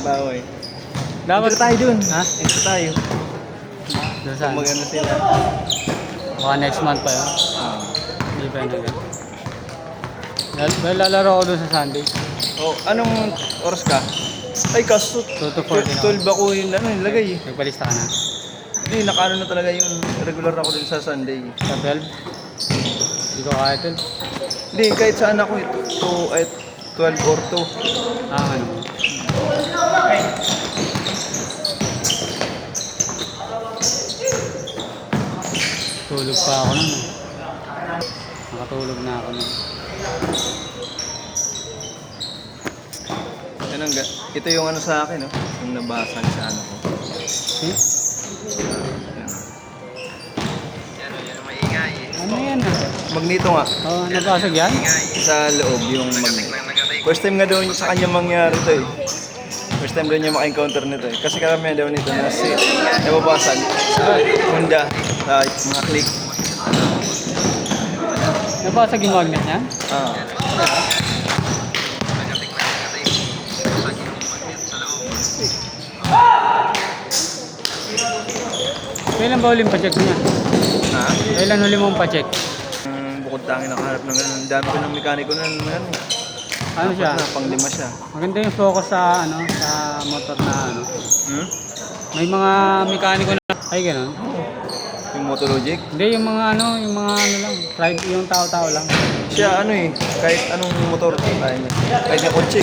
Baway. Dapat Enter tayo dun. Ha? Enter tayo. Doon saan? Magano sila. Baka next month pa yun. Ah. Hindi pa yun agad. Lalaro ako doon sa Sunday. Oh, anong oras ka? Ay, kaso 2 to 4 din ako. 12 ako yung nilagay eh. Nagpalista ka na. Hindi, nakaano na talaga yung regular ako din sa Sunday. Sa 12? Hindi ko kaya 12. Hindi, kahit saan ako ito. 12 or 2. Ah, ano mo? Tulog pa ako nun. Nakatulog na ako nun. Ito yung ano sa akin, no? Yung nabasa sa ano ko. Eh? Yan ang maingay. Ano yan ah? Magnito nga. Oh, nabasag yan? Sa loob yung magnet. First time nga daw sa kanya mangyari ito eh. First time daw niya maka-encounter nito eh. Kasi karamihan daw nito na nababasag sa Honda, sa mga click. Nabasag yung magnet niya? Ah. Kailan ba uling pa-check niya? Ha? Kailan huli mong pa-check? Bukod tangin nakaharap ng ganun. Ang dami ko ng mekaniko na ano. Ano siya? Pang-lima siya. Maganda yung focus sa ano, sa motor na ano. Hmm? May mga mekaniko na ay gano'n. Yung Motologic. Hindi yung mga ano lang, private yung tao-tao lang. Siya ano eh, kahit anong motor kaya niya. Kahit yung kotse.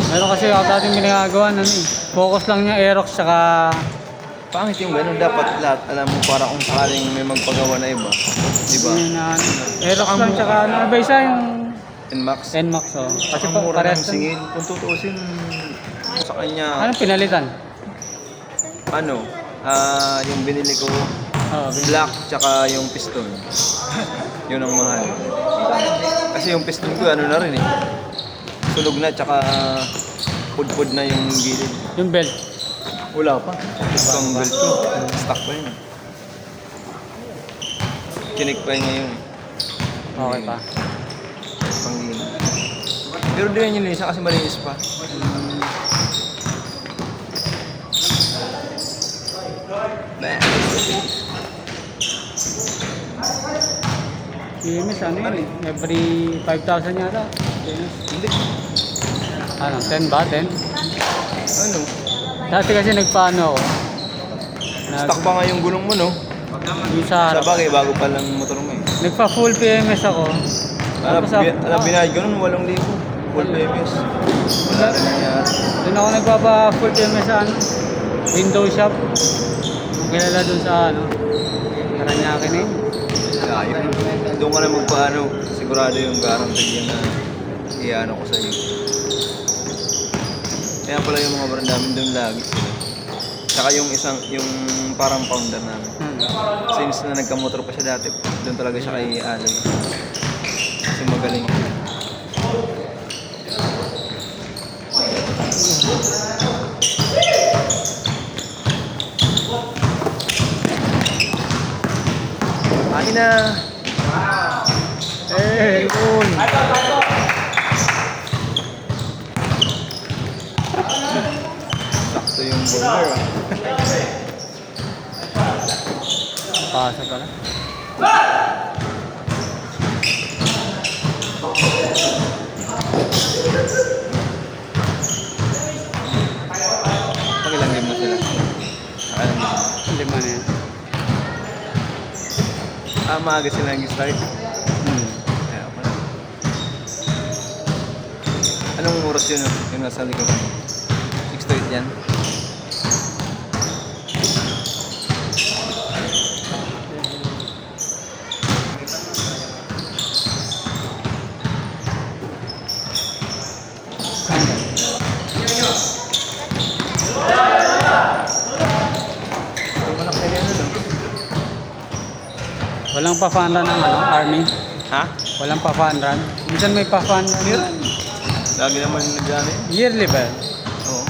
Meron kasi ako dating ginagawa ano eh. Focus lang niya Aerox tsaka Pangit yung ganun. Dapat lahat alam mo para kung sakaling may magpagawa na iba. Diba? yun na ano. Aerox lang tsaka ano ba isa yung NMAX. NMAX oh. Kasi Ang pa mura ng parehas lang. singil. Kung tutuusin sa kanya, Anong pinalitan? ano, yung binili ko, Oh, black, tsaka yung piston. Yun ang mahal. Kasi yung piston ko, ano na rin eh. Sunog na, tsaka pudpud na yung gilid. yung belt. Wala pa. Itong belt ko, stock pa yun. Kinik pa yun ngayon. Okay pa. Panggilid. Pero di yan yung lisa kasi malinis pa. EMS ano yun eh. Every 5,000 yata. EMS. Hindi. Ano, 10 ba? 10? Ano? Dati kasi nagpaano ako. Stock pa nga yung gulong mo, no? Yung sa Sa harap. bagay, bago pa lang motor mo eh. Nagpa full PMS ako. Tapos Alam, binayad ko nun, 8,000. Full PMS. Wala rin nangyari. Doon ako nagpapa full PMS sa ano. Window shop. Ang kilala doon sa ano. Karanyake na yun. Ayun. Doon ka na magpaano. Sigurado yung guarantee yan na iano ko sa'yo. Kaya pala yung mga brand namin doon lagi sila. Tsaka yung parang founder namin. Since na nagka-motor pa siya dati, doon talaga siya kay Aloy. Kasi magaling. Kain na! Eh, yun! Sakto yung burger ah. Pasa pala. Pakilang game na sila. Nakalang game na. 5 na yan. Maaga sila nag-start. Kaya pala. Anong oras yun? Yung nasa likod? 6 to 8 yan? Walang pa-fan run ng ano, army. Ha? Walang pa-fan run. Minsan may pa-fan run. Meron. Lagi naman nag-ano eh. Yearly ba? Oo.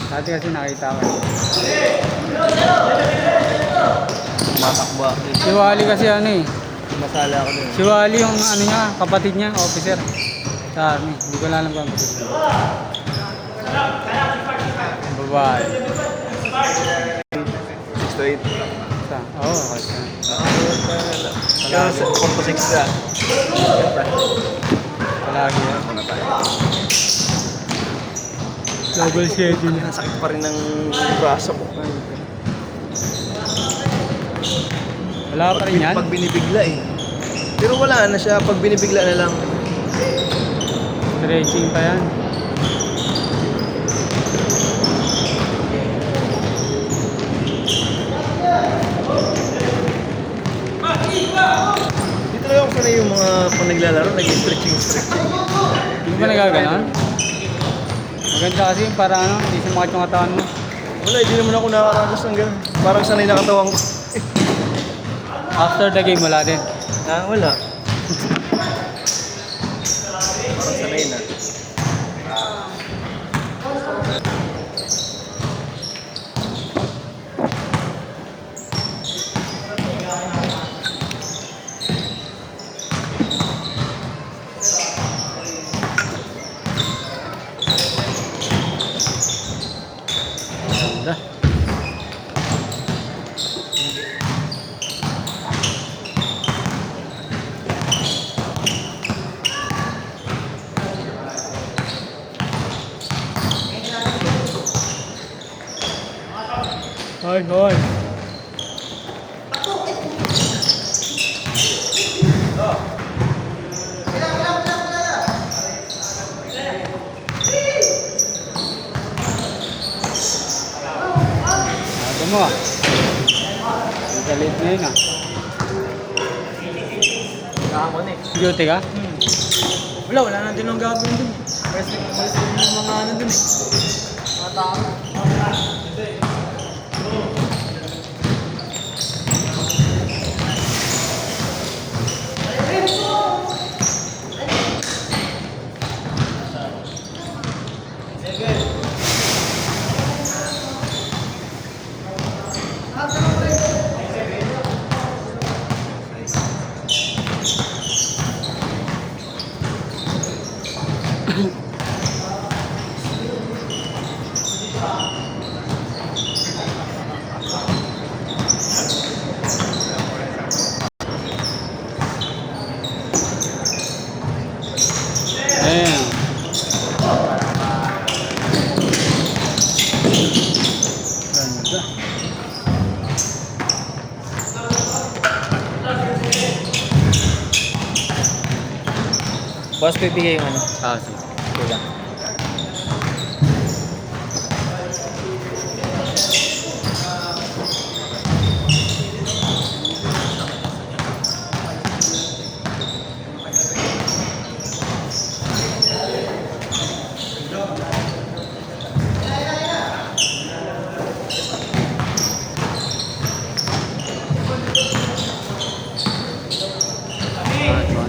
Dati kasi nakita ko. Matakbo ako. Si Wally kasi ano eh. Masala ako din. Si Wally yung ano niya, kapatid niya, officer sa army. Hindi ko na alam kung ano. Why? 6 to 8. Sa? Oo, okay. Kaya sa 4 to 6 na. Palagi yan. Double schedule. Ang sakit pa rin ng braso ko. Wala pa rin yan? Pag binibigla eh. Pero wala na siya. Pag binibigla na lang. Stretching pa yan. Dito lang ako sanay yung mga pag naglalaro, nag-stretching. Hindi ba nagaganon? Maganda kasi yung para ano, hindi sumakit yung katawan mo. Wala, hindi naman ako nakakaranas ng gano'n. Parang sanay na katawan ko. After the game, wala din. Wala. Parang sanay na. Ganda. Hoy, hoy. Sabi mo ah. Ang galit na yun ah. Kahapon eh. Duty ka? Wala na din ang gagawin dun. Wrestling yung mga ano dun eh. Mga tao. Ayan. Ganda. Boss, pipigay yung ano. Ah, sige. Kulang. Ah, ito.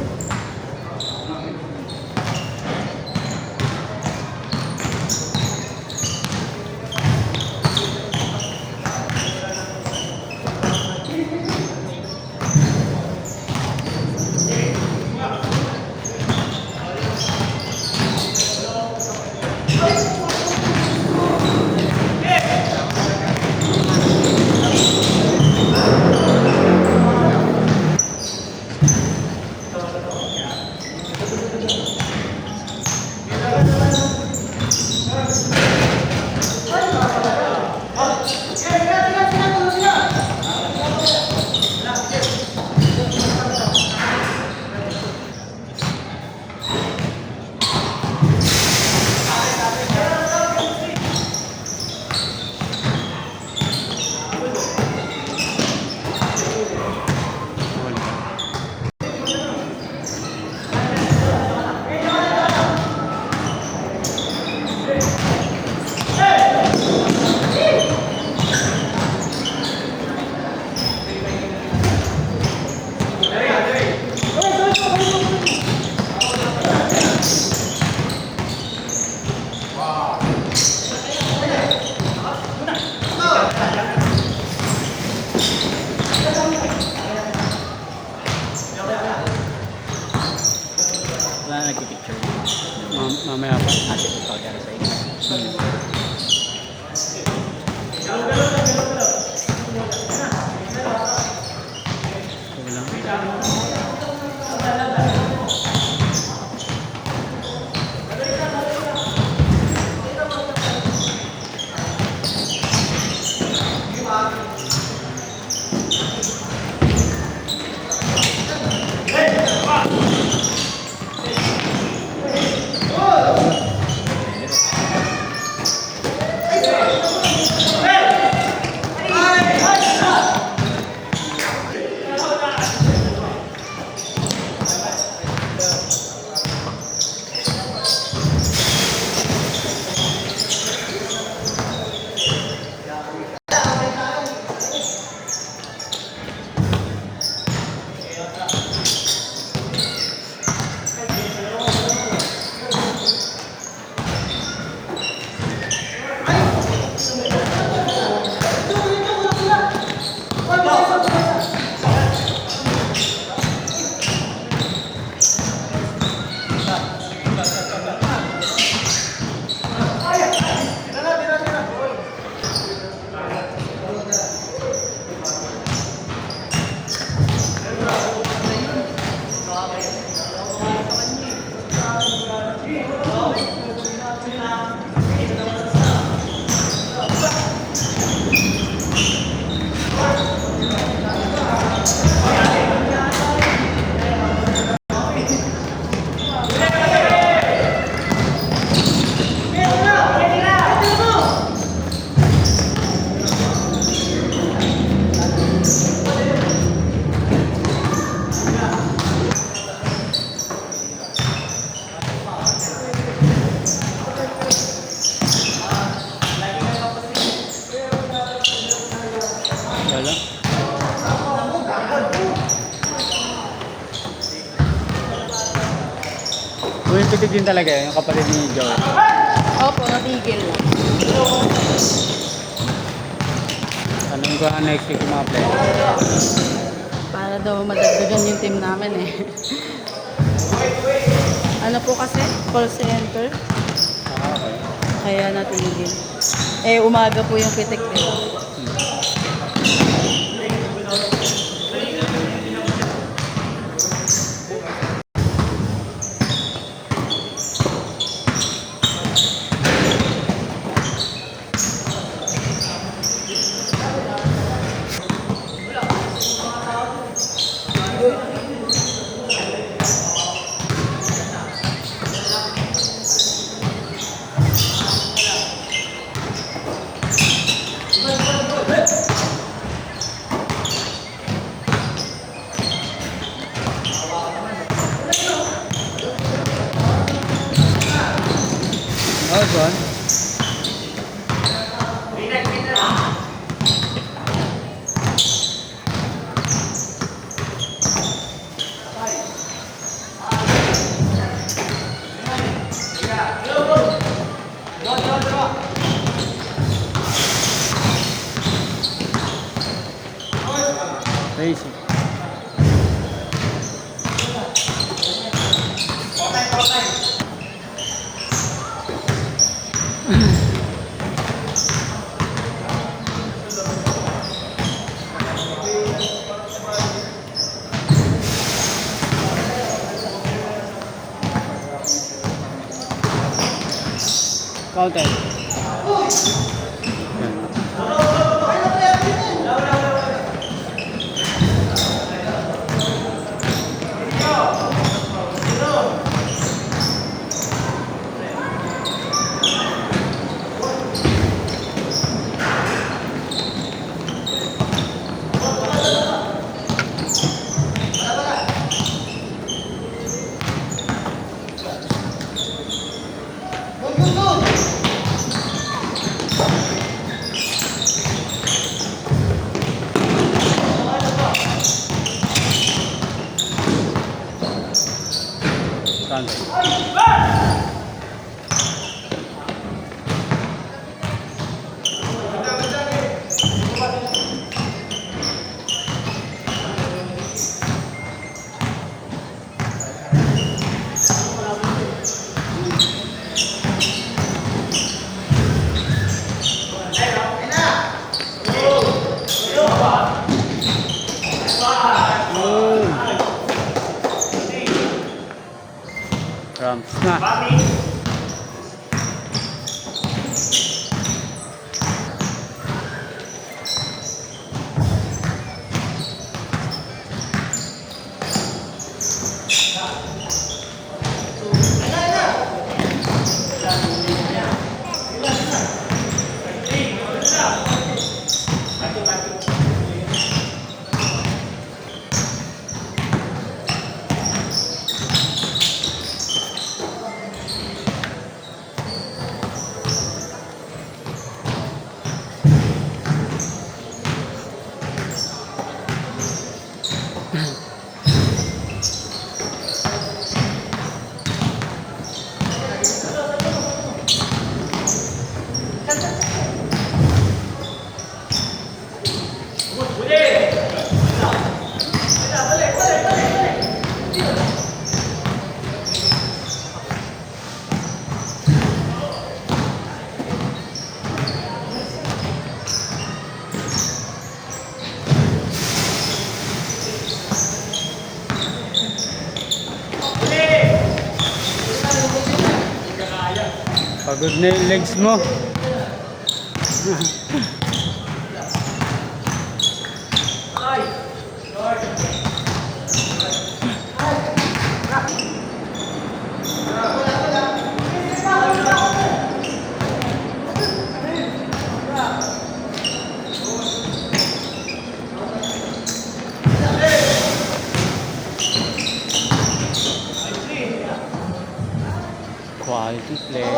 Ito lang. Wala. Pumipitig din talaga yun, yung kapatid ni Joey. Opo, natigil lang. Tanong ko ang next week yung mga player. Para daw madagdagan yung team namin eh. Ano po kasi? Call center. Ah, okay. Kaya natigil. Eh, umaga po yung pitik nila. Oh, John. Crazy. Counted. Yan. Counted. na. Pagod na yung legs mo. Quality player.